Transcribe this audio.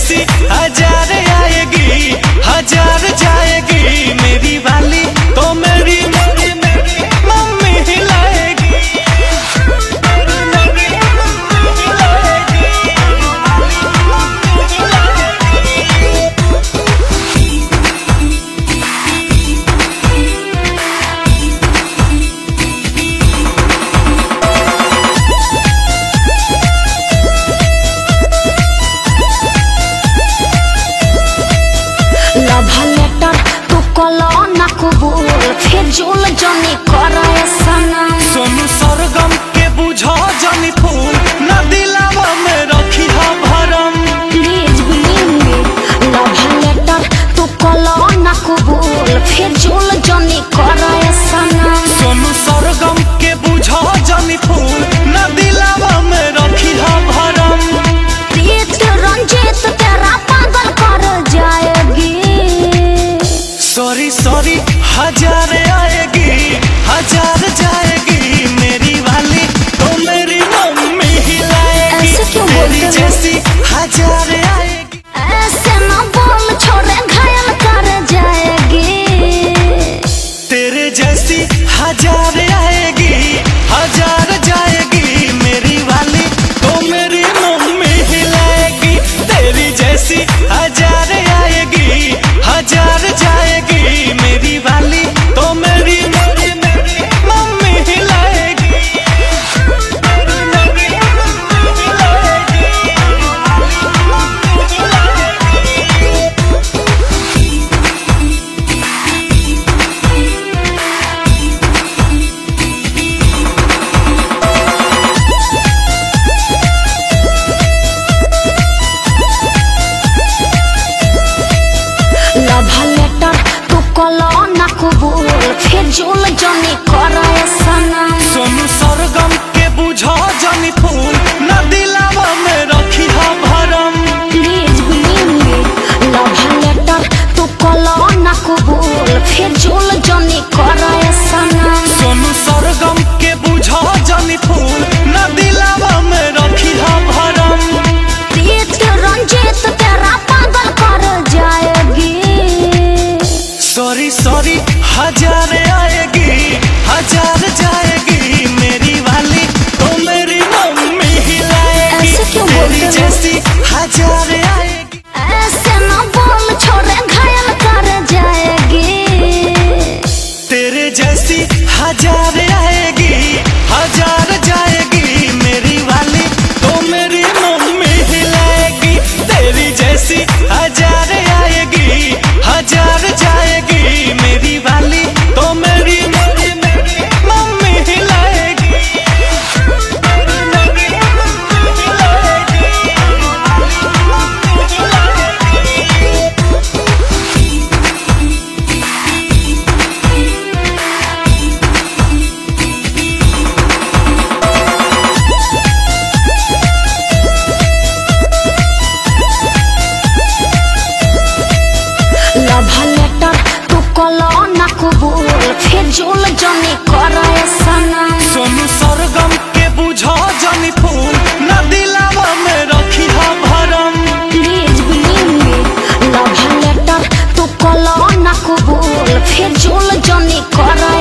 जैसी हजार आएगी हजार जाएगी मेरी वाली तो मेरी मेरी मेरी मम्मी हिलाएगी। फिजूल जनी करे सनम सोनू सरगम के बुझा जानी फूल न दिलावा में रखी हा भरम। Please believe me love letter तू कलो ना कबूल फिजूल जनी करे सनम सोनू सरगम के बुझा जानी फूल न दिलावा में रखी हा भरम। प्रीत रंजित तेरा पागल कर जाएगी। सॉरी सॉरी हजार आएगी हजार जाएगी मेरी वाली तो मेरी मम्मी हिलाएगी। ऐसे क्यों तेरी बोलते हो? जैसी हजार आएगी। ऐसे ना बोल छोरे घायल कर जाएगी। तेरे जैसी हजार आएगी हजार जाएगी मेरी वाली तो मेरी मम्मी हिलाएगी। तेरी जैसी हजार आएगी हजार जाएगी मेरी वाली तो मेरी मेरी मेरी मम्मी हिलाएगी। लव लेटर तू कलो ना कबूल फिजूल जनी करे सनम सोनू सरगम के बुझा जानी फूल न दिलावा में रखी हा भरम। Please believe me love letter तू कलो ना कबूल फिजूल जनी करे सनम सोनू सरगम के बुझा जानी फूल न दिलावा में रखी हा भरम। प्रीत रंजित तेरा पागल कर जाएगी। सॉरी सॉरी हजार आएगी हजार जाएगी मेरी वाली तो मेरी मम्मी हिलाएगी। ऐसे क्यों तेरी बोलते हो? जैसी हजार आएगी। ऐसे ना बोल छोरे घायल कर जाएगी। तेरे जैसी हजार आएगी हजार जाएगी मेरी वाली तो मेरी मम्मी हिलाएगी। तेरी जैसी हजार आएगी हजार जाएगी मेरी वाली तो मेरी मेरी मेरी मम्मी हिलाएगी। लव लेटर तू कलो ना कबूल फिजूल जनी करे सनम सोनू सरगम के बुझा जानी फूल न दिलावा में रखी हा भरम। Please believe me love letter तू कलो ना कबूल फिजूल जनी करे